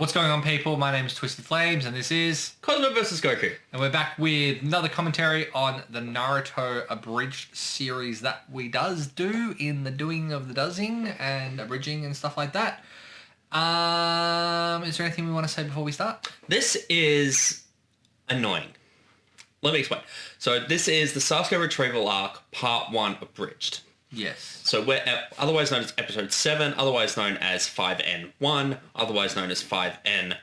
What's going on, people? My name is TwstdFlaems, and this is Cosmo vs. Goku. And we're back with another commentary on the Naruto Abridged series that we do in the doing of the doesing and abridging and stuff like that. Is there anything we want to say before we start? This is annoying. Let me explain. So this is the Sasuke Retrieval Arc, Part 1 Abridged. Yes. So we're otherwise known as Episode 7, otherwise known as 5N1, otherwise known as 5N,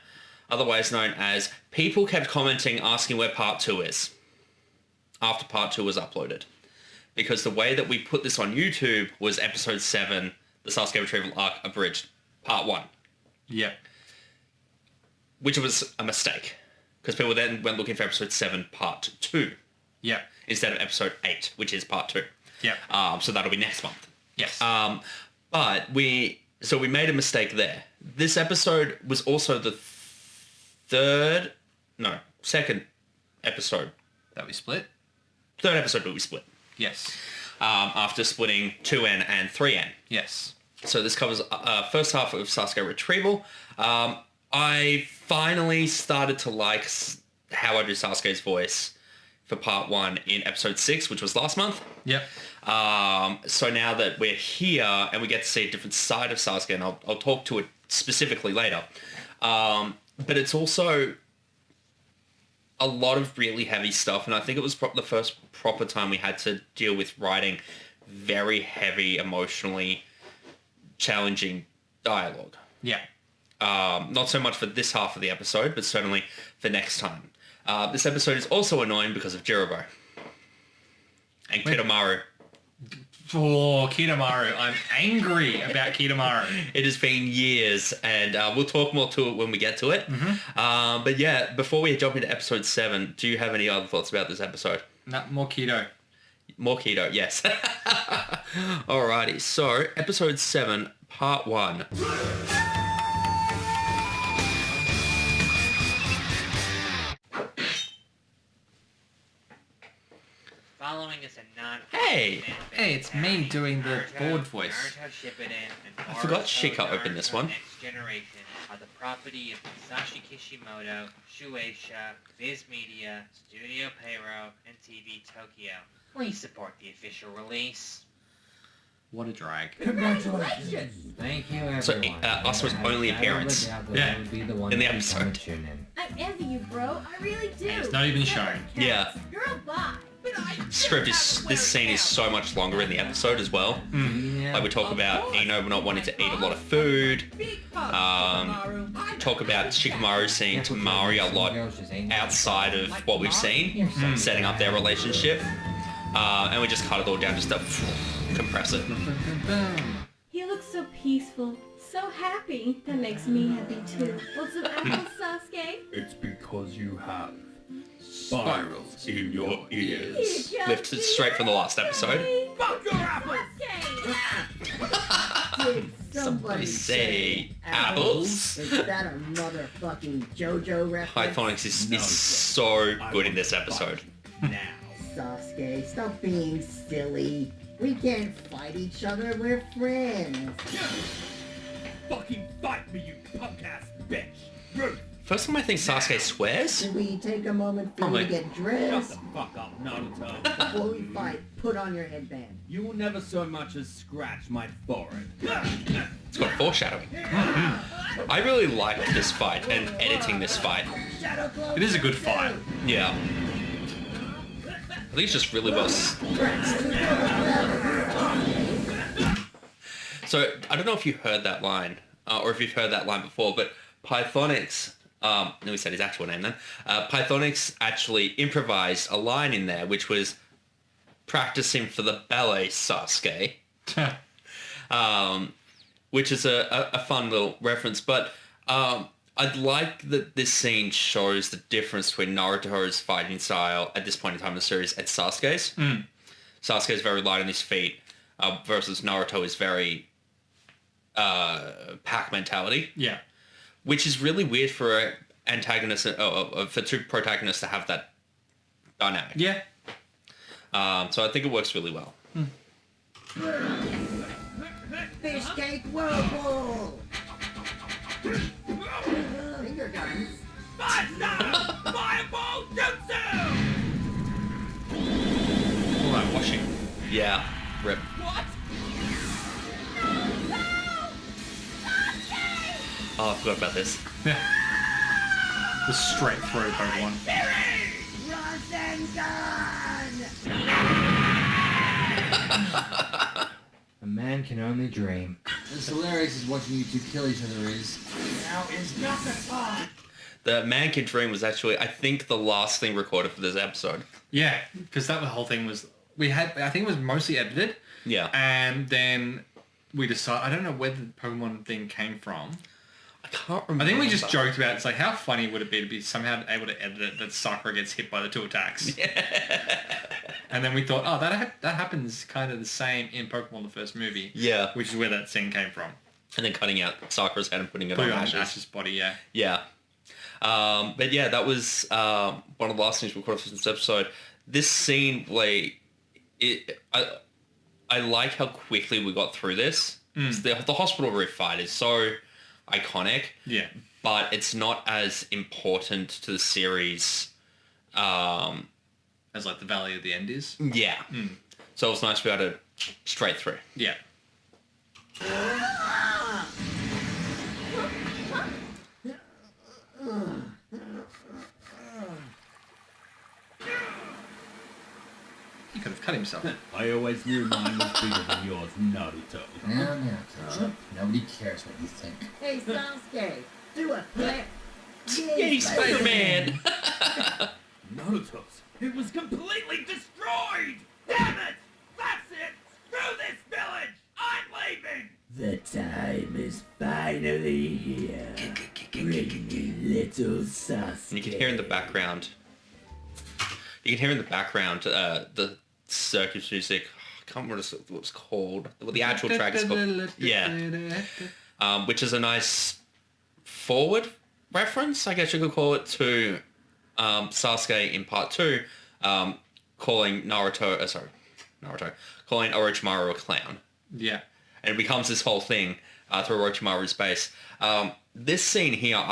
otherwise known as people kept commenting asking where Part 2 is after Part 2 was uploaded. Because the way that we put this on YouTube was Episode 7, the Sasuke Retrieval Arc Abridged, Part 1. Yep. Which was a mistake. Because people then went looking for Episode 7, Part 2. Yep. Instead of Episode 8, which is Part 2. Yeah. So that'll be next month. Yes. But we made a mistake there. This episode was also the second episode. That we split? Third episode that we split. Yes. After splitting 2N and 3N. Yes. So this covers first half of Sasuke Retrieval. I finally started to like how I do Sasuke's voice for Part 1 in Episode 6, which was last month. Yep. So now that we're here and we get to see a different side of Sasuke, and I'll talk to it specifically later, but it's also a lot of really heavy stuff, and I think it was the first proper time we had to deal with writing very heavy, emotionally challenging dialogue. Yeah. Not so much for this half of the episode, but certainly for next time. This episode is also annoying because of Jirobo. And Kitamaru. Oh, Kitamaru. I'm angry about Kitamaru. It has been years, and we'll talk more to it when we get to it. Mm-hmm. But yeah, before we jump into Episode 7, do you have any other thoughts about this episode? No, more keto. More keto, yes. Alrighty, so Episode 7, Part 1. Following is a non. Hey, it's me doing the board voice. I forgot Shika opened this one. Next Generation are the property of Masashi Kishimoto, Shueisha, Viz Media, Studio Peiro, and TV Tokyo. Please support the official release. What a drag. Congratulations! Thank you, everyone. So, Asuma's only appearance in the episode. I envy you, bro. I really do. It's not even shown. Yeah. Girl, bye. This scene is so much longer in the episode as well. Like we talk about Ino not wanting to eat a lot of food. Talk about Shikamaru seeing Tamari a lot outside of what we've seen, setting up their relationship. And we just cut it all down just to compress it. He looks so peaceful, so happy. That makes me happy too. Want some apples, Sasuke? It's because you have spirals in your ears. Lifted straight from the last episode. Fuck your apples! Did Somebody say apples? Is that a motherfucking JoJo reference? Pythonixx is so good in this episode. Now. Sasuke, stop being silly. We can't fight each other, we're friends. Fucking fight me, you punk-ass bitch! Ruth! First time I think Sasuke swears? Should we take a moment for you Probably. to get Shut dressed? the fuck up, Naruto. Before we fight, put on your headband. You will never so much as scratch my forehead. It's got foreshadowing. I really liked this fight and editing this fight. It is a good fight. Yeah. I think it's just really well. So I don't know if you heard that line, or if you've heard that line before, but Pythonixx, no, we said his actual name then. Pythonixx actually improvised a line in there, which was practicing for the ballet Sasuke, which is a fun little reference. But I'd like that this scene shows the difference between Naruto's fighting style at this point in time in the series and Sasuke's. Sasuke is very light on his feet, versus Naruto is very pack mentality. Yeah. Which is really weird for an antagonist, for two protagonists to have that dynamic. Yeah. So I think it works really well. Fish cake whirlpool! laser guns. Five-star fireball jutsu! All that washing. Yeah. Rip. What? Oh, I forgot about this. The straight through Pokemon. A man can only dream. As hilarious as watching you two kill each other is. Now is not the time! The Man Can Dream was actually, I think, the last thing recorded for this episode. Yeah, because that whole thing was... I think it was mostly edited. Yeah. And then we decided... I don't know where the Pokemon thing came from. I can't remember. I think we just joked about it. It's like, how funny would it be to be somehow able to edit it that Sakura gets hit by the 2 attacks? And then we thought, oh, that happens kind of the same in Pokemon the first movie. Yeah. Which is where that scene came from. And then cutting out Sakura's head and putting it Put on it on Ash's. Ash's body, yeah. Yeah. But yeah, that was one of the last things we recorded for this episode. This scene, like, I like how quickly we got through this. The hospital roof fight is so iconic. Yeah. But it's not as important to the series. As like the Valley of the End is. Yeah. So it was nice to be able to straight through. Yeah. He could have cut himself. I always knew mine was bigger than yours, Naruto. Now, Ketchup. Nobody cares what you think. Hey, Sasuke, do a flip. Yay, Spider-Man! Naruto's. It was completely destroyed! Damn it! That's it! Screw this village! I'm leaving! The time is finally here. Bring me little Sasuke. And you can hear in the background. The circus music. I can't remember what it's called. What the actual track is called. Yeah. Which is a nice forward reference, I guess you could call it, to Sasuke in part 2, calling calling Orochimaru a clown. Yeah. And it becomes this whole thing through Orochimaru's base. This scene here,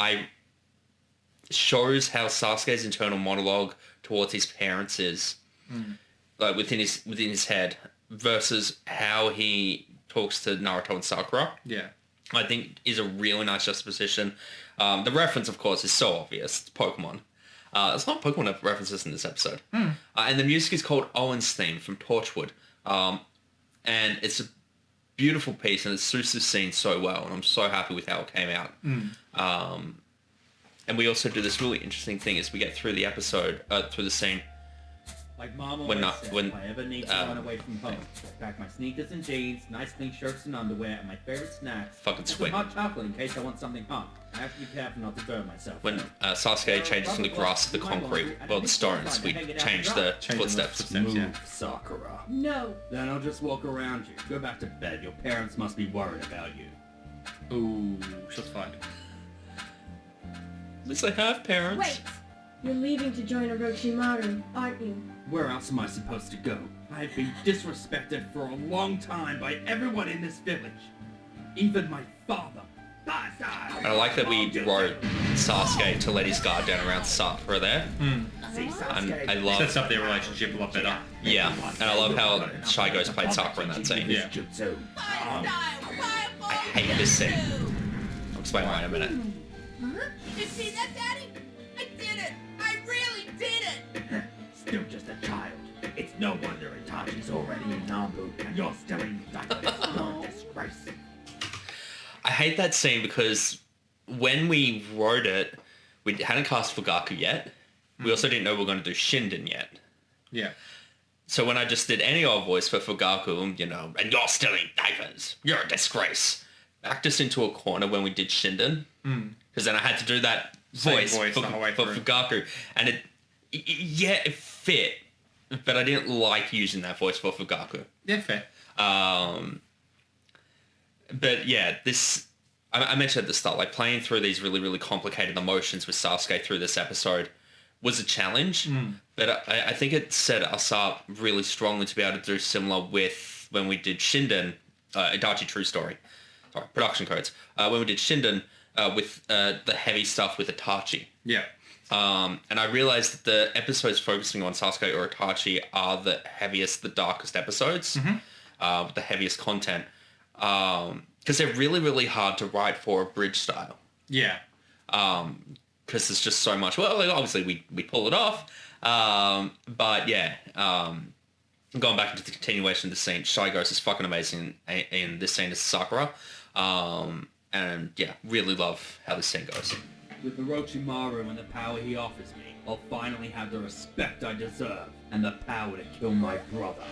shows how Sasuke's internal monologue towards his parents is, like within his head, versus how he talks to Naruto and Sakura. Yeah. I think is a really nice juxtaposition. The reference, of course, is so obvious. It's Pokemon. There's not Pokemon references in this episode. And the music is called Owen's Theme from Torchwood. And it's a beautiful piece and it suits this scene so well. And I'm so happy with how it came out. And we also do this really interesting thing as we get through the episode, through the scene. Like Mom When always said, when- if I ever need to run away from home, I pack my sneakers and jeans, nice clean shirts and underwear, and my favorite snacks. Fucking and some sweet. hot chocolate in case I want something hot. I have to be careful not to burn myself. When Sasuke changes from the grass to the concrete, well, the stones, we change the footsteps. Move, Sakura. No. Then I'll just walk around you. Go back to bed. Your parents must be worried about you. Ooh, shots fired. At least I have parents. Wait. You're leaving to join Orochimaru, aren't you? Where else am I supposed to go? I have been disrespected for a long time by everyone in this village. Even my father. And I like that we wrote Sasuke to let his guard down around Sakura there. And I love... Sets up their relationship a lot better. Yeah, and I love how ShyGhost played Sakura in that scene. Yeah. I hate this scene. I'll explain why in a minute. You see that, Daddy? I did it! I really did it! Still just a child. It's no wonder Itachi's already in Nambu, and you're still in diapers. You're a disgrace. I hate that scene because when we wrote it, we hadn't cast Fugaku yet. We also didn't know we were going to do Shinden yet. Yeah. So when I just did any old voice for Fugaku, you know, and you're still in diapers, you're a disgrace, backed us into a corner when we did Shinden. Because then I had to do that voice voice for the whole way through. Fugaku. And it fit, but I didn't like using that voice for Fugaku. Yeah, fair. But yeah, I mentioned at the start, like playing through these really, really complicated emotions with Sasuke through this episode was a challenge, but I think it set us up really strongly to be able to do similar with when we did Shinden, Itachi True Story. Sorry, production codes. When we did Shinden, with the heavy stuff with Itachi. Yeah. And I realized that the episodes focusing on Sasuke or Itachi are the heaviest, the darkest episodes, with the heaviest content, because they're really, really hard to write for a bridge style. Yeah. Because there's just so much. Well, like, obviously we pull it off, but yeah. Going back into the continuation of the scene, ShyGhost is fucking amazing in this scene as Sakura, and yeah, really love how this scene goes. With Orochimaru and the power he offers me, I'll finally have the respect I deserve and the power to kill my brother.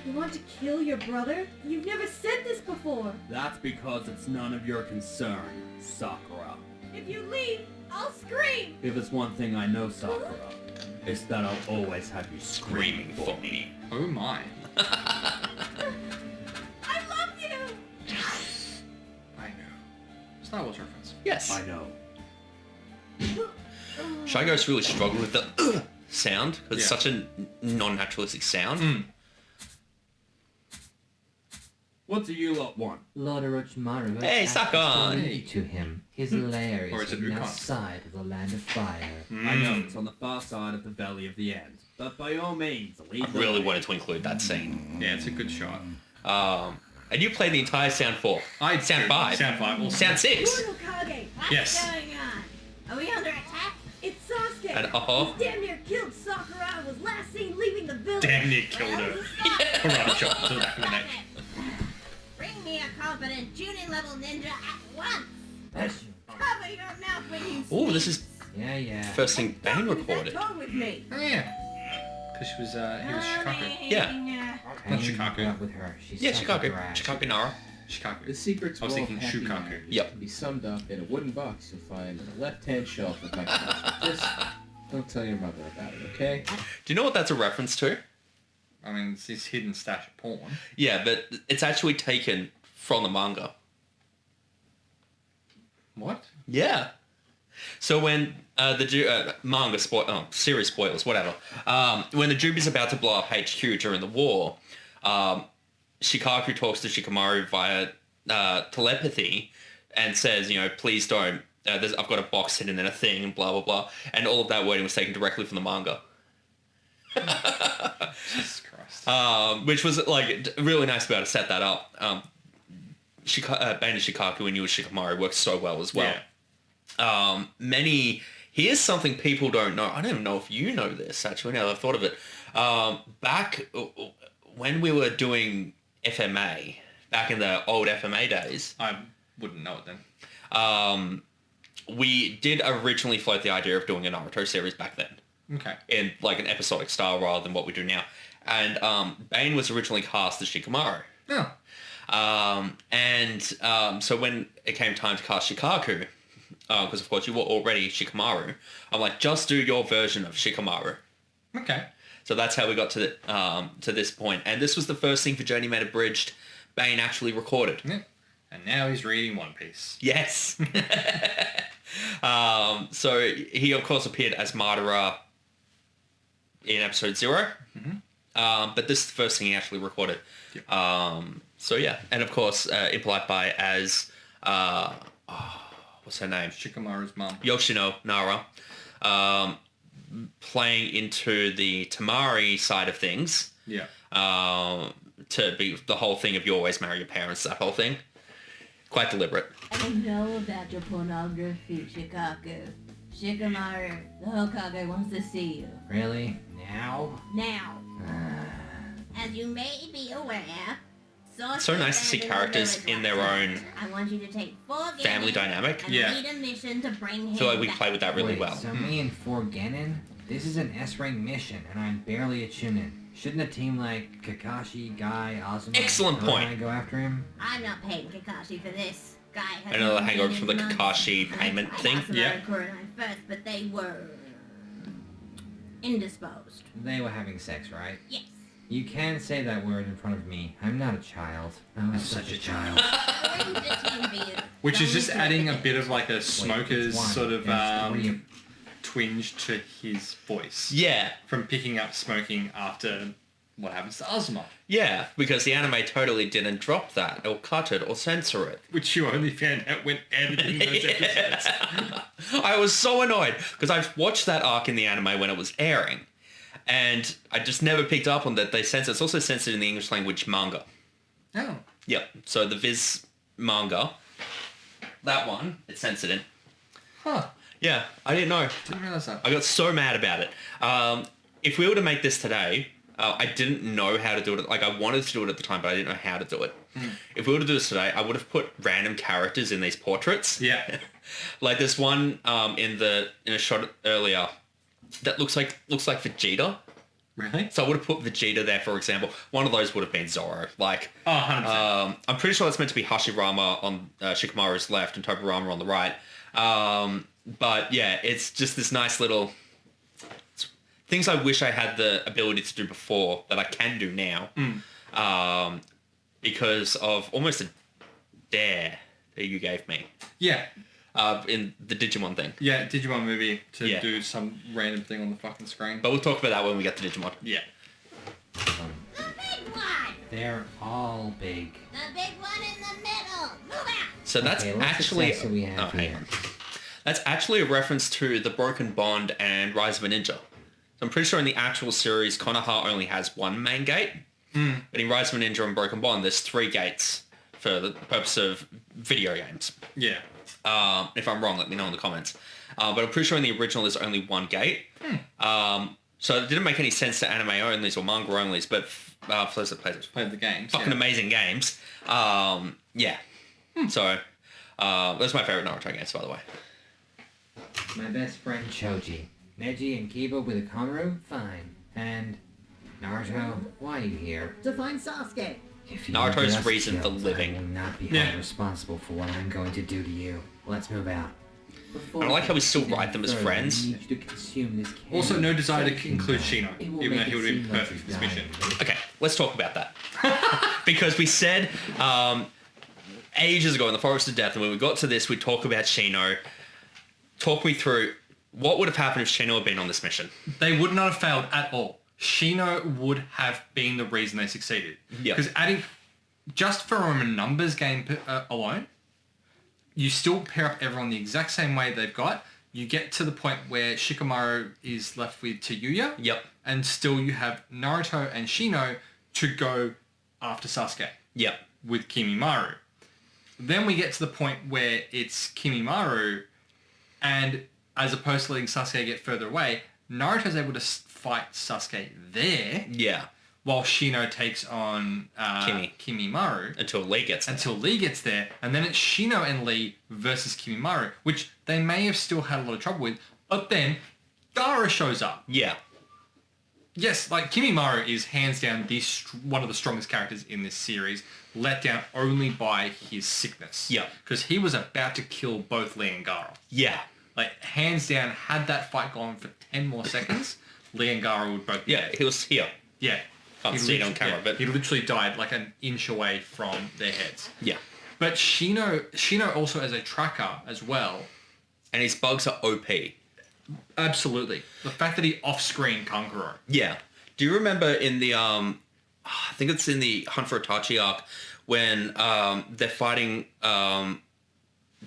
You want to kill your brother? You've never said this before. That's because it's none of your concern, Sakura. If you leave, I'll scream. If it's one thing I know, Sakura, it's that I'll always have you screaming for me. Oh my. I love you. I know. Star Wars reference. Yes. I know. ShyGhost really struggled with the sound because it's such a non-naturalistic sound. What do you lot want? Lord Orochimaru Hey, suck on! to him. His lair Or is is it hidden Ukon? outside of the land of fire. I know it's on the far side of the Valley of the End, but by all means, lead I the really way. wanted to include that scene. Yeah, it's a good shot. And you played the entire sound 4. Sound 5. Sound 5. Also. Sound 6. Lord Hokage, what's Yes. going on? Are we under attack? It's Sasuke. And He's damn near killed Sakura and was last seen leaving the village. Damn near killed her. Karate chop to the back of the neck. Bring me a competent Chunin level ninja at once. That's Cover your mouth when you Oh, this is yeah. first thing Bane recorded. Talk with me. Oh yeah. Because he was Shikaku. Yeah. Not Shikaku. With her. She's Yeah, such a Shikaku. brat. Shikaku Nara. Shikaku. The secret to I was all thinking happy Shukaku. marriages Yep. can be summed up in a wooden box you'll find on the left-hand shelf of my closet. Just don't tell your mother about it, okay? Do you know what that's a reference to? I mean, it's his hidden stash of porn. Yeah, but it's actually taken from the manga. What? Yeah. So when the manga series spoilers, whatever. When the Jubi's about to blow up HQ during the war, Shikaku talks to Shikamaru via telepathy and says, you know, please don't. I've got a box hidden in a thing and blah blah blah, and all of that wording was taken directly from the manga. Jesus Christ. Which was like really nice about to set that up. Bane and Shikaku and you and Shikamaru work so well as well. Yeah. Here's something people don't know. I don't even know if you know this, actually, now that I've thought of it. Back when we were doing FMA, back in the old FMA days, I wouldn't know it then. we did originally float the idea of doing a Naruto series back then. Okay. In like an episodic style rather than what we do now. And Bane was originally cast as Shikamaru. Oh. So when it came time to cast Shikaku, because of course you were already Shikamaru, I'm like, just do your version of Shikamaru. Okay. So that's how we got to this point. And this was the first thing for Journeyman Abridged Bane actually recorded. Yeah. And now he's reading One Piece. Yes. So he of course appeared as Madara in episode 0. Mm-hmm. But this is the first thing he actually recorded. Yep. So yeah, and of course impolitebi as what's her name? Shikamaru's mum. Yoshino Nara, playing into the Tamari side of things. Yeah. To be the whole thing of you always marry your parents, that whole thing. Quite deliberate. I know about your pornography, Shikaku. Shikamaru, the Hokage wants to see you. Really? Now? Now. As you may be aware, So nice to see characters in their own I want you to take 4 family dynamic. and Yeah. lead a mission to bring him I feel like we back. play with that really Wait, well. So me and 4 Genin? This is an S-rank mission, and I'm barely a Chunin. Shouldn't a team like Kakashi, Guy, Azuma, Excellent point. and I go after him? I'm not paying Kakashi for this. Guy has Another been hangover in from the months. Kakashi I payment tried thing. Asuma Yeah. and Kurenai first, but they were indisposed. They were having sex, right? Yes. You can say that word in front of me. I'm not a child. I was such a child. Arrange a team for you. Which is Don't just look adding at a it. bit of like a smoker's one. sort of There's 3. twinge to his voice. Yeah. From picking up smoking after what happens to Azuma? Yeah, because the anime totally didn't drop that, or cut it, or censor it. Which you only found out when editing those episodes. I was so annoyed, because I've watched that arc in the anime when it was airing, and I just never picked up on that they censored. It's also censored in the English language manga. Oh. Yep, so the Viz manga, that one, it's censored in. Huh. Yeah, I didn't know. Didn't realise that. I got so mad about it. If we were to make this today, I didn't know how to do it. Like, I wanted to do it at the time, but I didn't know how to do it. If we were to do this today, I would have put random characters in these portraits. Yeah. Like, there's one in a shot earlier that looks like Vegeta. Really? So I would have put Vegeta there, for example. One of those would have been Zoro. Like, 100%. I'm pretty sure that's meant to be Hashirama on Shikamaru's left and Tobirama on the right. But yeah, it's just this nice little things I wish I had the ability to do before that I can do now. Because of almost a dare that you gave me. Yeah. In the Digimon thing. Yeah, Digimon movie to Yeah. do some random thing on the fucking screen. But we'll talk about that when we get to Digimon. Yeah. The big one! They're all big. The big one in the middle! Move out! So that's Okay, what's the actually... section we have hang here? on. That's actually a reference to The Broken Bond and Rise of a Ninja. So I'm pretty sure in the actual series, Konoha only has one main gate. But in Rise of a Ninja and Broken Bond, there's 3 gates for the purpose of video games. Yeah. If I'm wrong, let me know in the comments. But I'm pretty sure in the original there's only 1 gate. So it didn't make any sense to anime onlys or manga onlys, but for those that Played the games. fucking amazing games. Yeah. So those are my favorite Naruto games, by the way. My best friend Choji. Neji and Kiba with a Komaru? Fine. And Naruto, why are you here? To find Sasuke. If you Naruto's are just reason for killed, living. I will not be Yeah. held responsible for what I'm going to do to you. Let's move out. I like how we still write them as Further, friends. I need you to consume this Also, no desire to candy. include Shino, It will even though make he it would have been seem like perfect for you're this mission. dying. Okay, let's talk about that. Because we said ages ago in the Forest of Death, and when we got to this, we talk about Shino. Talk me through what would have happened if Shino had been on this mission. They would not have failed at all. Shino would have been the reason they succeeded. Yep. Because adding, just from a numbers game alone, you still pair up everyone the exact same way they've got. You get to the point where Shikamaru is left with Tayuya. Yep. And still you have Naruto and Shino to go after Sasuke Yep. with Kimimaru. Then we get to the point where it's Kimimaru, and as opposed to letting Sasuke get further away, Naruto's able to fight Sasuke there, Yeah. while Shino takes on Kimimaru Until Lee gets there. until Lee gets there, and then it's Shino and Lee versus Kimimaru, which they may have still had a lot of trouble with, but then Gaara shows up. Yeah. Yes, like Kimimaru is hands down one of the strongest characters in this series, let down only by his sickness. Yeah. Because he was about to kill both Lee and Gaara. Yeah. Like, hands down, had that fight gone for 10 more seconds, Lee and Gaara would both be Yeah, dead. he was here. Yeah. Can't He see it on literally- camera, but... He literally died like an inch away from their heads. Yeah. But Shino also as a tracker as well. And his bugs are OP. Absolutely. The fact that he off-screen Kankuro. Yeah. Do you remember in the, I think it's in the Hunt for Itachi arc, when they're fighting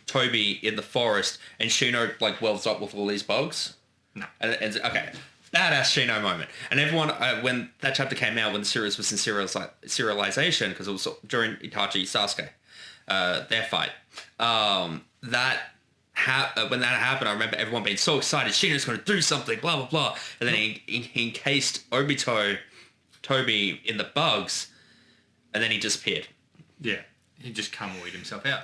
Toby in the forest, and Shino, like, welds up with all these bugs? No. And okay. Badass Shino moment. And everyone, when that chapter came out, when the series was in serialization, because it was during Itachi Sasuke, their fight, when that happened, I remember everyone being so excited, Shino's going to do something, blah, blah, blah. And then he encased Obito, Toby, in the bugs, and then he disappeared. Yeah. He just Kamui'd himself out.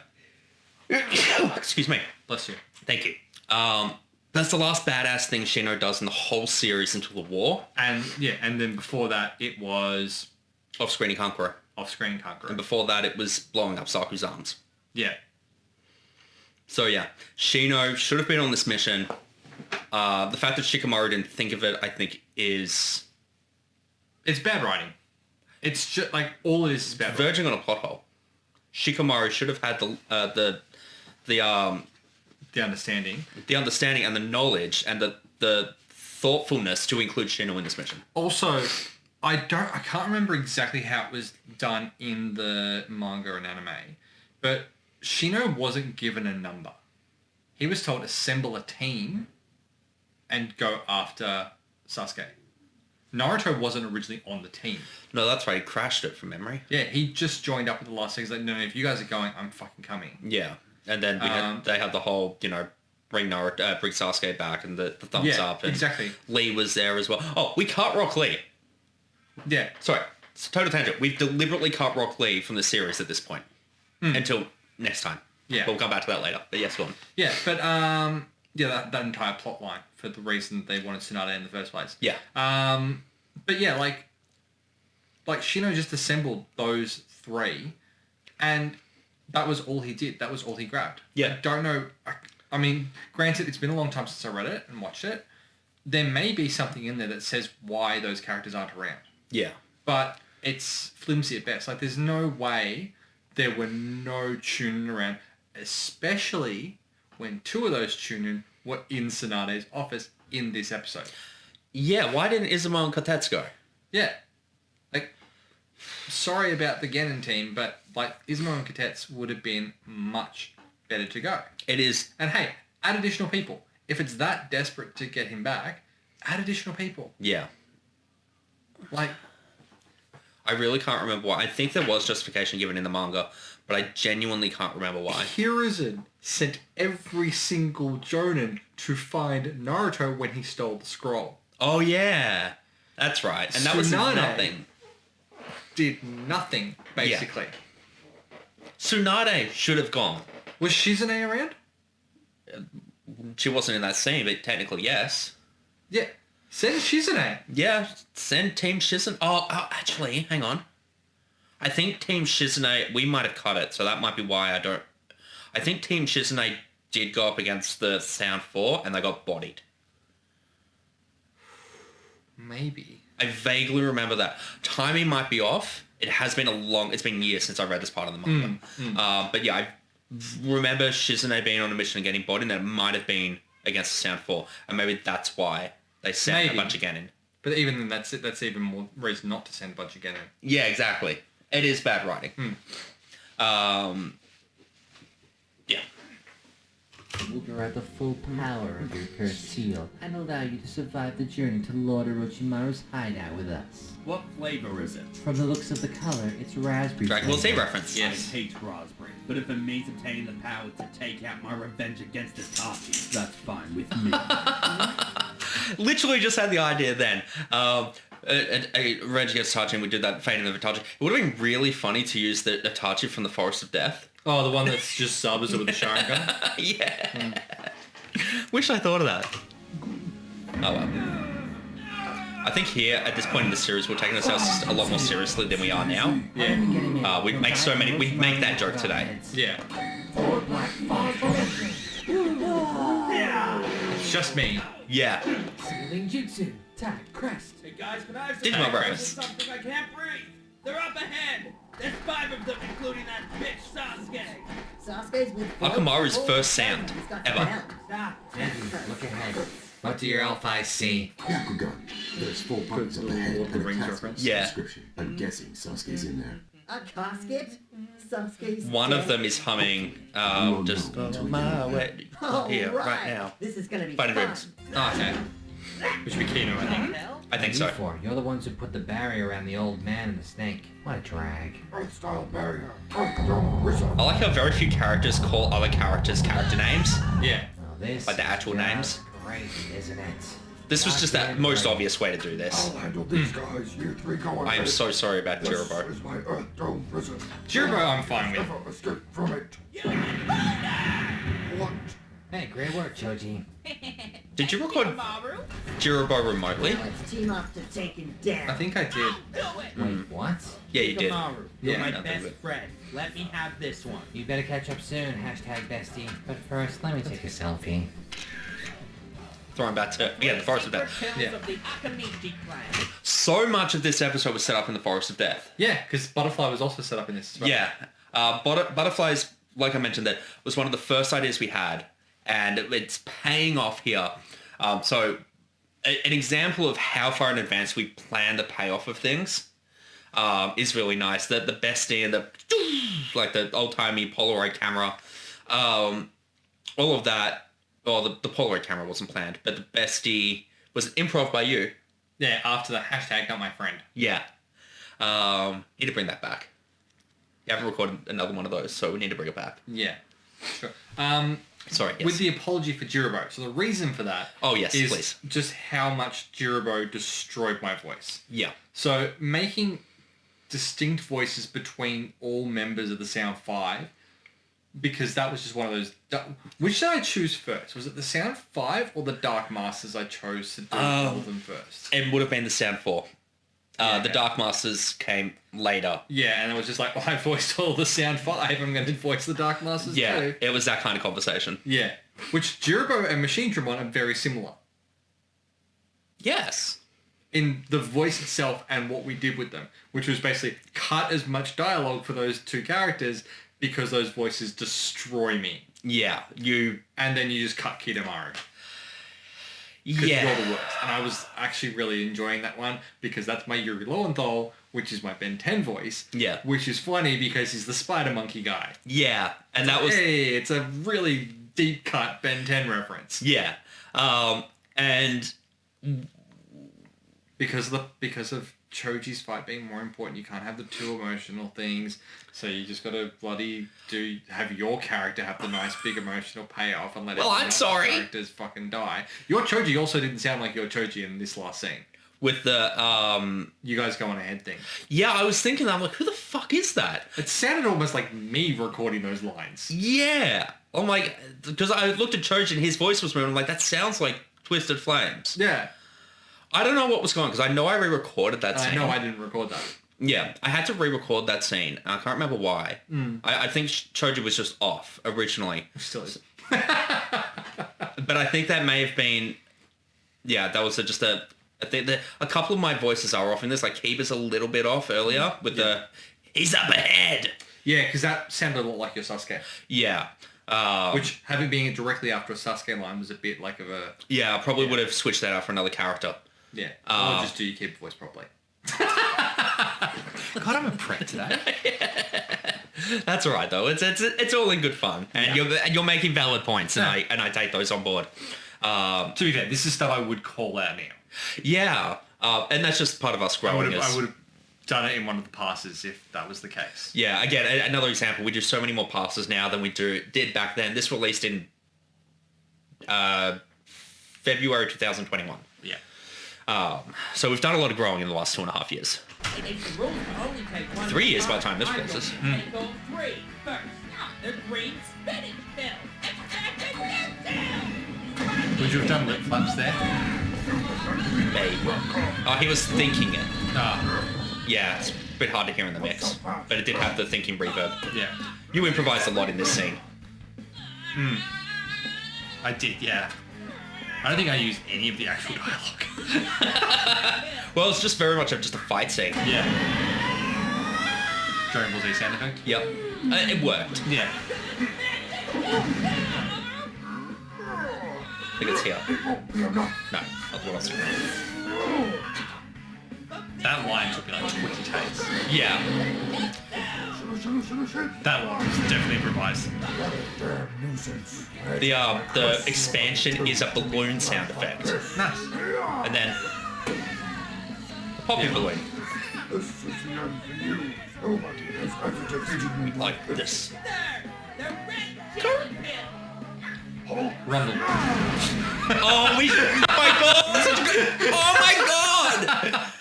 Excuse me. Bless you. Thank you. That's the last badass thing Shino does in the whole series until the war. And yeah, and then before that it was Off-screen Kankuro. off-screen Kankuro. And before that it was blowing up Saku's arms. Yeah. So yeah, Shino should have been on this mission. The fact that Shikamaru didn't think of it, I think, is... It's bad writing. It's just like all it is bad writing. verging on a plot hole. Shikamaru should have had the understanding. The understanding and the knowledge and the thoughtfulness to include Shino in this mission. Also, I can't remember exactly how it was done in the manga and anime, but Shino wasn't given a number. He was told assemble a team and go after Sasuke. Naruto wasn't originally on the team. No, that's right. He crashed it from memory. Yeah, he just joined up with the last thing. He's like, no, if you guys are going, I'm fucking coming. Yeah, and then they had the whole, bring Sasuke back and the thumbs up. And exactly. Lee was there as well. Oh, we cut Rock Lee. Yeah. Sorry, it's a total tangent. We've deliberately cut Rock Lee from the series at this point until next time. Yeah, we'll come back to that later. But yes, go on. Yeah, but that entire plot line for the reason they wanted Tsunade in the first place. Yeah. But yeah, like Shino just assembled those three, and that was all he did. That was all he grabbed. Yeah. I don't know. I mean, granted, it's been a long time since I read it and watched it. There may be something in there that says why those characters aren't around. Yeah. But it's flimsy at best. Like, there's no way there were no Chunin around, especially when two of those Chunin were in Tsunade's office in this episode. Yeah, why didn't Izumo and Kotetsu go? Yeah. Like, sorry about the Genin team, but, Izumo and Kotetsu would have been much better to go. It is. And hey, add additional people. If it's that desperate to get him back, add additional people. Yeah. Like, I really can't remember why. I think there was justification given in the manga, but I genuinely can't remember why. Hiruzen sent every single Jonin to find Naruto when he stole the scroll. Oh, yeah. That's right. And that was nothing. Did nothing, basically. Yeah. Tsunade should have gone. Was Shizune around? She wasn't in that scene, but technically, yes. Yeah. Send Shizune. Yeah, send Team Shizune. Oh, actually, hang on. I think Team Shizune, we might have cut it, so that might be why I don't... I think Team Shizune did go up against the Sound 4, and they got bodied. Maybe. I vaguely remember that. Timing might be off. It's been years since I read this part of the manga. But yeah, I remember Shizune being on a mission and getting bodied, and it might have been against the Sound 4, and maybe that's why they sent a bunch of Genin. But even then, that's even more reason not to send a bunch of Genin. Yeah, exactly. It is bad writing. Yeah. We'll grab the full power of your cursed seal and allow you to survive the journey to Lord Orochimaru's hideout with us. What flavor is it? From the looks of the color, it's raspberry. Dragon Ball Z reference. Yes. I hate raspberry, but if it means obtaining the power to take out my revenge against Itachi, that's fine with me. Literally just had the idea then. Revenge against Itachi, and we did that Fading of Itachi. It would have been really funny to use the Itachi from the Forest of Death. Oh, the one that's just subs with the Sharingan? Yeah. Wish I thought of that. Oh well. I think here, at this point in the series, we're taking ourselves a lot more seriously than we are now. Yeah. We'd make that joke today. Yeah. It's just me. Yeah. Sealing Jutsu, tag, crest. Hey guys, can I have Digimon some reference. something I can't breathe? They're up ahead! There's 5 of them, including that bitch Sasuke! Sasuke's with Akamaru's first sound ever. Neji, look ahead. What do your elf eyes see? Byakugan. There's 4 buttons up ahead and a casket Yeah. description. I'm guessing Sasuke's in there. A casket? Sasuke's One of dead? them is humming, just on my way here, right now. This is gonna be Fighting fun. Dreams. Oh, okay. Which would be Kino, I think. I think so. You're the ones who put the barrier around the old man and the snake. What a drag. Earth-style barrier. I like how very few characters call other characters character names. Yeah. Oh, this Like the actual is names. crazy, isn't it? This was just the most obvious way to do this. I'll handle these guys. You 3 go ahead. I am so sorry about This Jirobo. is my Earth Dome prison. Jirobo I'm fine with. Never escape from it. What? Hey, great work, Choji. Did you record Jirobo remotely? Let's team up to take him down. I think I did. Wait, what? Yeah, you did. Kamaru, you're Yeah, my nothing best good. friend. Let me have this one. You better catch up soon, hashtag bestie. But first, let me take a selfie. Throwing back to, again, the Forest of Death. Yeah. Of the Akamichi clan. So much of this episode was set up in the Forest of Death. Yeah, because Butterfly was also set up in this as well. Yeah. Butterflies, like I mentioned, that was one of the first ideas we had, and it's paying off here. So an example of how far in advance we plan the payoff of things is really nice. The bestie and the old-timey Polaroid camera, all of that. Well, the Polaroid camera wasn't planned, but the bestie was improv by you. Yeah, after the hashtag not my friend. Yeah. Need to bring that back. You haven't recorded another one of those, so we need to bring it back. Yeah, sure. Sorry, yes. With the apology for Jirobo. So the reason for that is please. Just how much Jirobo destroyed my voice. Yeah. So making distinct voices between all members of the Sound 5, because that was just one of those... Which did I choose first? Was it the Sound 5 or the Dark Masters I chose to do all of them first? It would have been the Sound 4. The Dark Masters came later. Yeah, and it was just like, well, I voiced all the Sound 5, I'm going to voice the Dark Masters too. It was that kind of conversation. Yeah. Which Jirobo and Machine Dramon are very similar. Yes. In the voice itself and what we did with them, which was basically cut as much dialogue for those two characters because those voices destroy me. Yeah, And then you just cut Kidomaru. Yeah. You're the worst. And I was actually really enjoying that one because that's my Yuri Lowenthal, which is my Ben 10 voice. Yeah. Which is funny because he's the Spider Monkey guy. Yeah. And that was... Hey, it's a really deep cut Ben 10 reference. Yeah. And... Because of Choji's fight being more important, you can't have the two emotional things. So you just gotta bloody have your character have the nice big emotional payoff and let I'm sorry. Characters fucking die. Your Choji also didn't sound like your Choji in this last scene. With the you guys go on ahead thing. Yeah, I was thinking, I'm like, who the fuck is that? It sounded almost like me recording those lines. Yeah. I'm like, because I looked at Choji and his voice was moving. I'm like, that sounds like TwstdFlaems. Yeah. I don't know what was going on because I know I re-recorded that scene. I know I didn't record that. Yeah, I had to re-record that scene. I can't remember why. I think Choji was just off originally. Still is. But I think that may have been... Yeah, that was just a... I think that a couple of my voices are off in this. Like, Kiba's a little bit off earlier with the... He's up ahead! Yeah, because that sounded a lot like your Sasuke. Yeah. Which, having being directly after a Sasuke line was a bit like of a... Yeah, I probably would have switched that out for another character. Yeah. Or just do your Kiba voice properly. God, I'm a prick today. That's all right though. It's all in good fun, and you're making valid points, and I take those on board. To be fair, this is stuff I would call out now. Yeah, and that's just part of us growing. I would have done it in one of the passes if that was the case. Yeah, again, another example. We do so many more passes now than we did back then. This released in February 2021. Yeah. So we've done a lot of growing in the last 2.5 years. 3 years by the time this releases. Take all 3 first. The green spinning pill. Would you have done lip flaps there? Maybe. Oh, he was thinking it. Ah. Yeah, it's a bit hard to hear in the mix, but it did have the thinking reverb. Yeah. You improvised a lot in this scene. I did, yeah. I don't think I used any of the actual dialogue. Well, it's just very much just a fight scene. Yeah. Dragon Ball Z sound effect? Yep. It worked. Yeah. I think it's here. No, that's what else. That line took me like 20 takes. Yeah. That one was definitely improvised. The expansion is a balloon sound effect. Nice. And then the popping balloon. Like this. Rumble. Oh my god! Oh my god!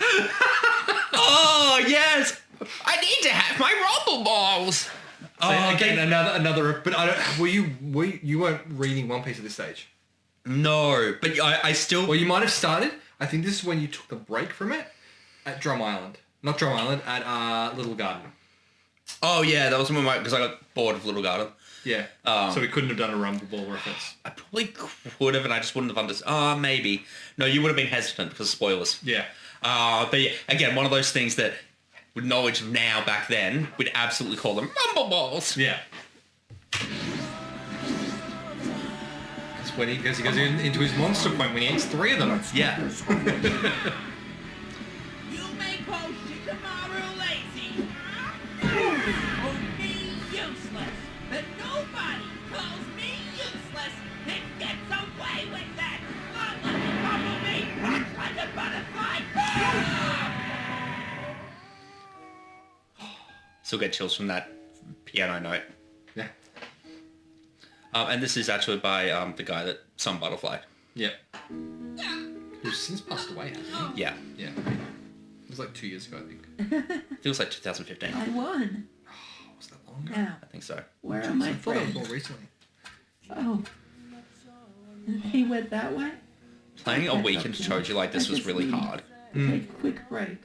Oh yes! I need to have my rumble balls. So again, another. But I don't. You weren't reading One Piece at this stage. No, but I still. Well, you might have started. I think this is when you took a break from it at Drum Island. Not Drum Island, at Little Garden. Oh yeah, that was when because I got bored of Little Garden. Yeah. So we couldn't have done a Rumble Ball reference. I probably could have, and I just wouldn't have understood. Maybe. No, you would have been hesitant because of spoilers. Yeah. But yeah, again, one of those things that, with knowledge of now, back then, we'd absolutely call them Rumble Balls. Yeah. when he goes into his monster point when he eats 3 of them. Yeah. You may call Shikamaru lazy, or me useless, but nobody calls me useless and gets away with that. Unless you follow me, punch like a butterfly. Still get chills from that piano note. Yeah. And this is actually by the guy that sung Butterfly. Yep. Who's since passed away, hasn't he? Yeah. Yeah. It was like 2 years ago, I think. Feels like 2015. I won. Was that long ago? Now, I think so. where are my I thought it was friends? more recently. Oh. He went that way? Playing a weekend Choji like this was really hard. Take a quick break.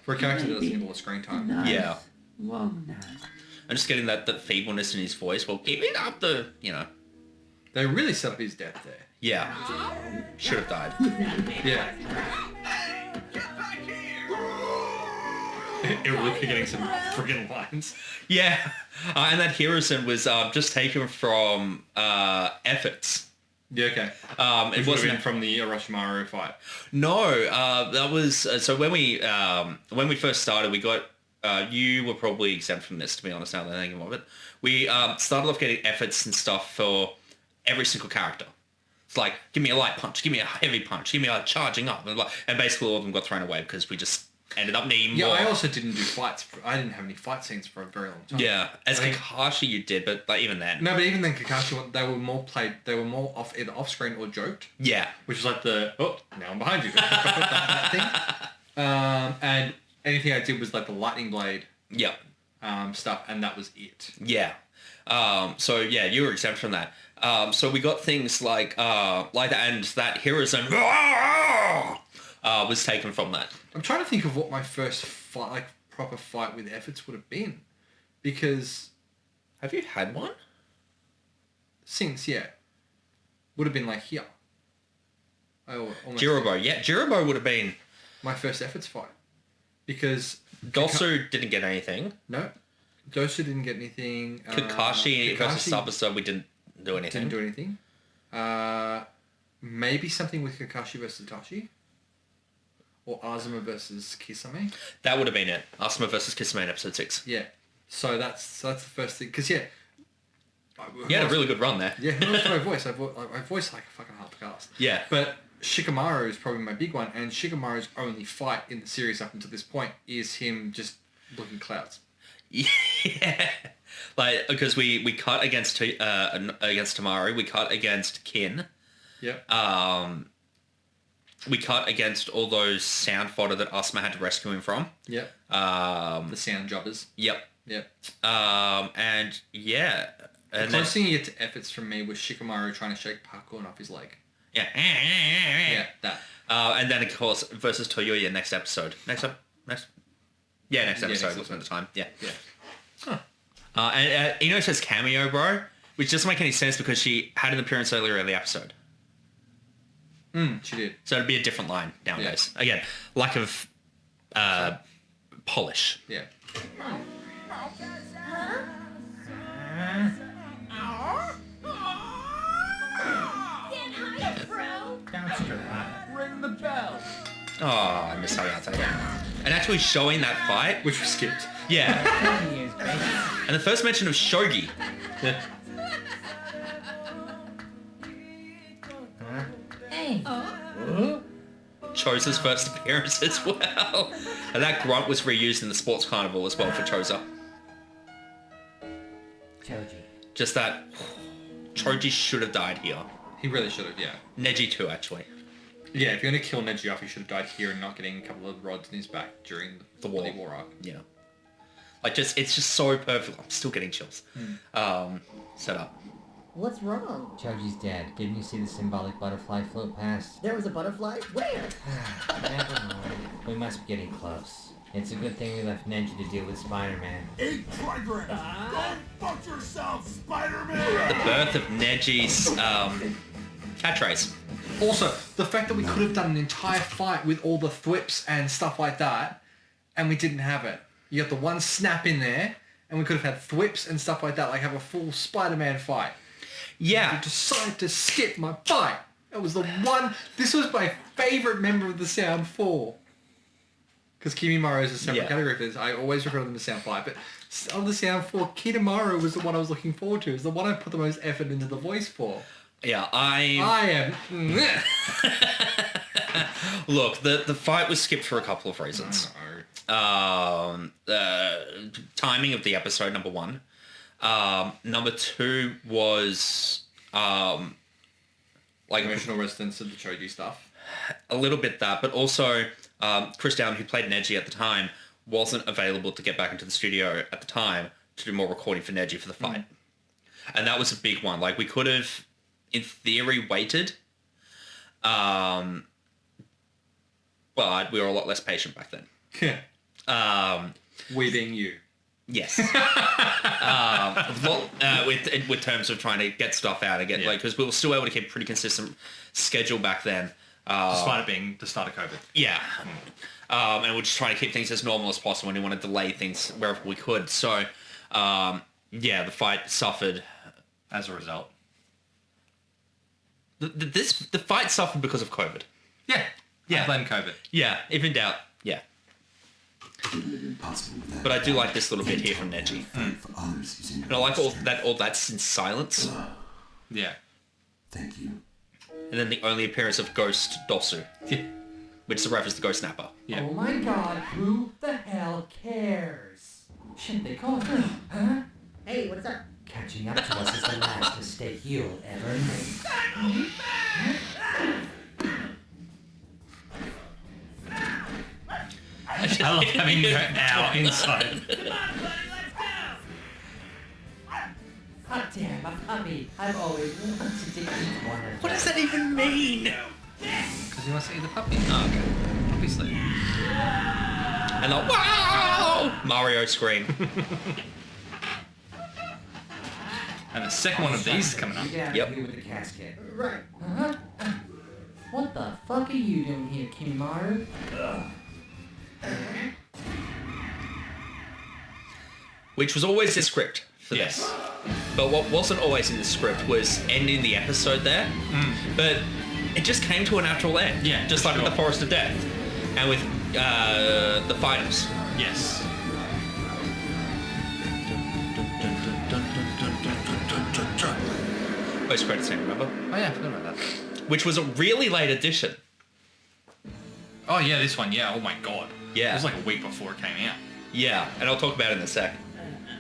For a character that doesn't need all the screen time. Nice. Yeah. Whoa, nice. I'm just getting that feebleness in his voice. Well, keep it up the, They really set up his death there. Yeah. Should have died. Yeah. Iruka getting some friggin' lines. Yeah. And that Hiruzen was just taken from efforts. Yeah, okay. It wasn't from the Orochimaru fight. No, that was so when we first started, we got you were probably exempt from this, to be honest. Now that I think of it, we started off getting efforts and stuff for every single character. It's like, give me a light punch, give me a heavy punch, give me a charging up, and basically all of them got thrown away because we just ended up needing more. Yeah, I also didn't do fights. I didn't have any fight scenes for a very long time. Yeah, as Kakashi you did, but like even then. No, but even then, Kakashi, they were more played. They were more either off screen or joked. Yeah, which was like now I'm behind you. that thing. And anything I did was like the lightning blade. Yep. Stuff, and that was it. Yeah. So yeah, you were exempt from that. So we got things like that, and that Hiruzen was taken from that. I'm trying to think of what my first fight, like proper fight with efforts would have been, because have you had one? Since would have been like here. Jirobo, yeah, Jirobo would have been my first efforts fight, because Gosu didn't get anything. No, Gosu didn't get anything. Kakashi versus Sabusa, we didn't do anything. Didn't do anything. Maybe something with Kakashi versus Itachi. Or Azuma versus Kisame. That would have been it. Azuma versus Kisame in episode 6. Yeah. So that's the first thing. Because, you had a really good run there. Yeah, who else do I voice? I voice like a fucking half cast. Yeah. But Shikamaru is probably my big one. And Shikamaru's only fight in the series up until this point is him just looking clouds. Yeah. Like, because we cut against Tamaru. We cut against Kin. Yep. We cut against all those sound fodder that Asuma had to rescue him from. Yep. The sound jobbers. Yep. Yep. And yeah. The closest thing you get to efforts from me was Shikamaru trying to shake Parkour off his leg. Yeah. Yeah, that. And then, of course, versus Toyoya next episode. Next episode, looking at the time. Yeah. Yeah. Huh. And Ino says cameo, bro, which doesn't make any sense because she had an appearance earlier in the episode. She did. So it'd be a different line nowadays. Yeah. Again, lack of polish. Yeah. Ring the bell. Oh, I miss Hayate. And actually showing that fight, which was skipped. Yeah. And the first mention of Shogi. Yeah. Hey. Choza's first appearance as well. And that grunt was reused in the sports carnival as well for Choza. Choji. Just that Choji should have died here. He really should have, yeah. Neji too, actually. Yeah, if you're going to kill Neji off, he should have died here and not getting a couple of rods in his back during the war arc. Yeah. Like, it's just so perfect. I'm still getting chills. Set up. What's wrong? Choji's dead. Didn't you see the symbolic butterfly float past? There was a butterfly? Where? Never mind. We must be getting close. It's a good thing we left Neji to deal with Spider-Man. Eat trigrams! Go fuck yourself, Spider-Man! The birth of Neji's catchphrase. Also, the fact that we could have done an entire fight with all the thwips and stuff like that, and we didn't have it. You got the one snap in there, and we could have had thwips and stuff like that, like have a full Spider-Man fight. Yeah. You decided to skip my fight. It was the one... This was my favourite member of the Sound 4. Because Kimimaro is a separate category for this. I always refer to them as Sound 5. But of the Sound 4, Kinemaro was the one I was looking forward to. It was the one I put the most effort into the voice for. Yeah, I am... Look, the fight was skipped for a couple of reasons. Timing of the episode, number one. Number two was... like emotional resonance of the Choji stuff. A little bit that, but also Chris Dowling, who played Neji at the time, wasn't available to get back into the studio at the time to do more recording for Neji for the fight. And that was a big one. Like, we could have, in theory, waited. But we were a lot less patient back then. We being you. Yes. With terms of trying to get stuff out and get because we were still able to keep a pretty consistent schedule back then. Despite it being the start of COVID. Yeah. And we're just trying to keep things as normal as possible and we want to delay things wherever we could. So, the fight suffered. As a result. The fight suffered because of COVID. Yeah. I blame COVID. Yeah, if in doubt, yeah. But I do like this little bit here from Neji. And I like all that's in silence. Yeah. Thank you. And then the only appearance of Ghost Dosu. Yeah. Which is a reference to Ghost Nappa. Yeah. Oh my god, who the hell cares? Shouldn't they call her? Huh? Hey, what is that? Catching up to us is the last mistake you'll ever make. I love having our inside. God damn, a puppy. I've always wanted to eat one of What does that even mean? Because he wants to eat the puppy. Oh, okay. Obviously. And like, wow! Mario scream. And the second one of these is coming up. Yep. With the casket. Right. Uh-huh. What the fuck are you doing here, Kimaru? Which was always the script for this. But what wasn't always in the script was ending the episode there. But it just came to a natural end. Yeah, just like with the Forest of Death. And with the finals. Yes. Post credit scene, remember? Oh yeah, I forgot about that. Which was a really late addition. Oh yeah, this one, yeah. Oh my god. Yeah. It was like a week before it came out. Yeah, and I'll talk about it in a sec.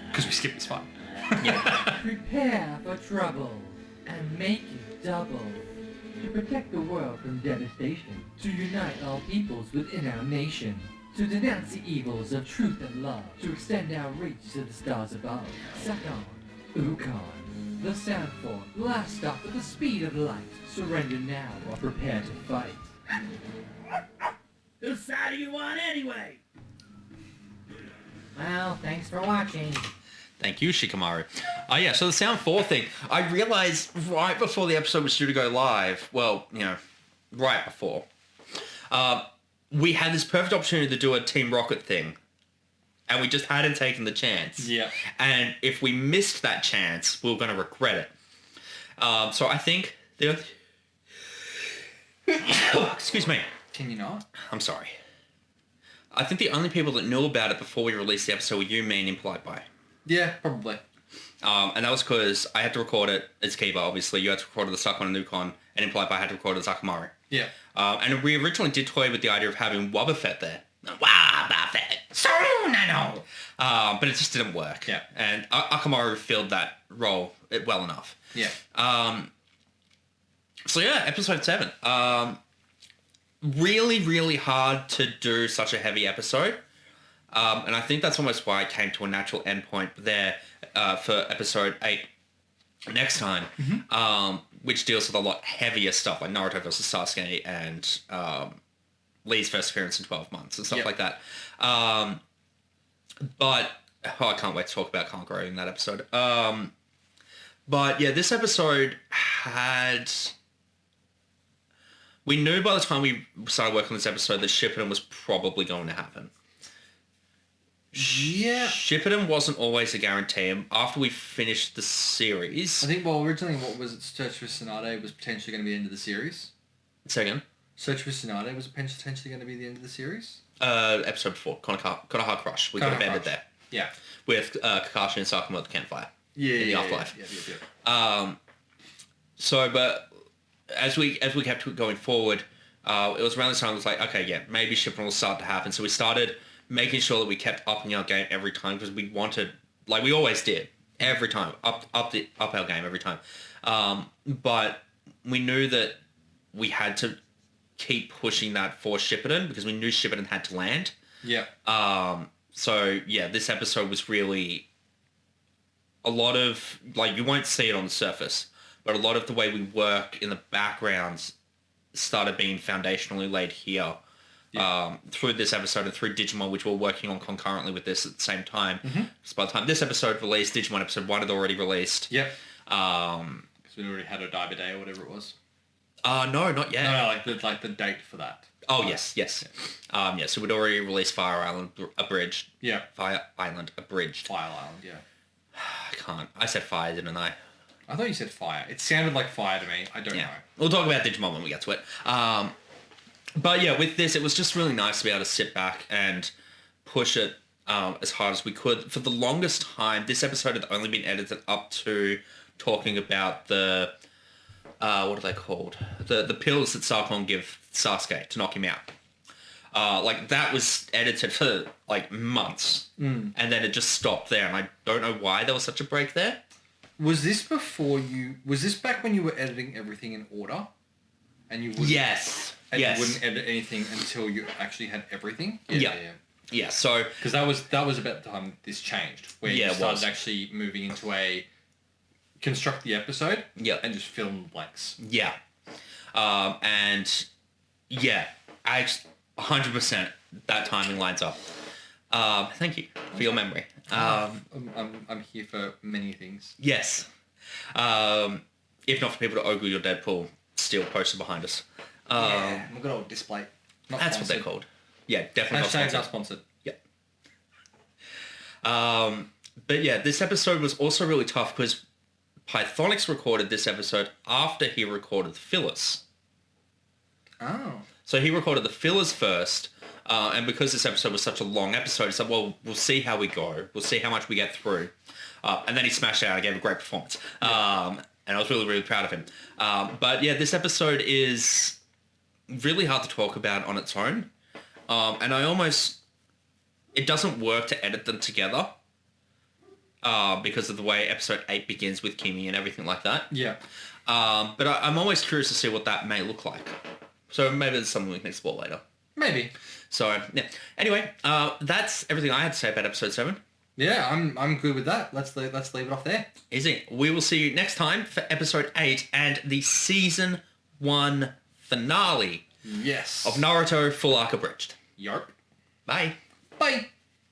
Because we skipped this fight. Prepare for trouble and make it double. To protect the world from devastation, to unite all peoples within our nation, to denounce the evils of truth and love, to extend our reach to the stars above. Sakon, Ukon, the sound form, blast off at the speed of light. Surrender now or prepare to fight. Whose side are you on anyway? Well, thanks for watching. Thank you, Shikamaru. Yeah, so the Sound 4 thing, I realized right before the episode was due to go live, well, right before, we had this perfect opportunity to do a Team Rocket thing. And we just hadn't taken the chance. Yeah. And if we missed that chance, we were going to regret it. So I think excuse me. Can you not? I'm sorry. I think the only people that knew about it before we released the episode were you, me, and impolitebi. Yeah, probably. And that was because I had to record it as Kiba, obviously. You had to record it as Sakon and Ukon, and impolitebi had to record it as Akamaru. Yeah. And we originally did toy with the idea of having Wobbuffet there. Wobbuffet! So nano! But it just didn't work. Yeah. And Akamaru filled that role well enough. Yeah. So yeah, episode 7. Really, really hard to do such a heavy episode. And I think that's almost why it came to a natural endpoint there for episode 8 next time, which deals with a lot heavier stuff like Naruto versus Sasuke and Lee's first appearance in 12 months and stuff like that. But I can't wait to talk about Kankuro in that episode. But yeah, this episode had... We knew by the time we started working on this episode that Shippuden was probably going to happen. Yeah. Shippuden wasn't always a guarantee. After we finished the series... I think, well, originally, what was it? Search for Tsunade was potentially going to be the end of the series. Second? Search for Tsunade was potentially going to be the end of the series? Episode 4, Konoha Crush. We could have ended there. Yeah. With Kakashi and Sakuma at the campfire. Yeah, in the afterlife. So, but as we kept going forward, it was around this time. It was like, okay, yeah, maybe Shippuden will start to happen. So we started making sure that we kept upping our game every time because we wanted, like we always did, every time up our game every time. But we knew that we had to keep pushing that for Shippuden because we knew Shippuden had to land. Yeah. So yeah, this episode was really a lot of, like, you won't see it on the surface, but a lot of the way we work in the backgrounds started being foundationally laid here through this episode and through Digimon, which we're working on concurrently with this at the same time. So by the time this episode released, Digimon episode 1 had already released. Yep. Because we already had Odaiba Day or whatever it was. No, not yet. No, like the date for that. Oh, yes. Yeah. So we'd already released Fire Island Abridged. Yeah. Fire Island Abridged. Fire Island, yeah. I can't. I said fire, didn't I? I thought you said fire. It sounded like fire to me. I don't know. We'll talk about Digimon when we get to it. But yeah, with this, it was just really nice to be able to sit back and push it as hard as we could. For the longest time, this episode had only been edited up to talking about the... what are they called? The pills that Sarkon give Sasuke to knock him out. Like, that was edited for, like, months. And then it just stopped there. And I don't know why there was such a break there. Was this was this back when you were editing everything in order? And you wouldn't... Yes. And you wouldn't edit anything until you actually had everything? Yeah, so... Because that was about the time this changed. Where you started actually moving into a... construct the episode and just fill in the blanks. Yeah. And yeah, 100% that timing lines up. Thank you for your memory. I'm here for many things. Yes. If not for people to ogle your Deadpool steel poster behind us. Yeah, my good old display. That's what they're called. Yeah, definitely not sponsored. Yeah. But yeah, this episode was also really tough because Pythonixx recorded this episode after he recorded the fillers. Oh. So he recorded the fillers first, and because this episode was such a long episode, he said, well, we'll see how we go. We'll see how much we get through. And then he smashed it out and gave a great performance. And I was really, really proud of him. But yeah, this episode is really hard to talk about on its own. And it doesn't work to edit them together. Because of the way episode 8 begins with Kimi and everything like that. Yeah. But I'm always curious to see what that may look like. So maybe there's something we can explore later. Maybe. So, yeah. Anyway, that's everything I had to say about episode 7. Yeah, I'm good with that. Let's leave it off there. Easy. We will see you next time for episode 8 and the season 1 finale. Yes. Of Naruto Full Arc Abridged. Yarp. Bye. Bye.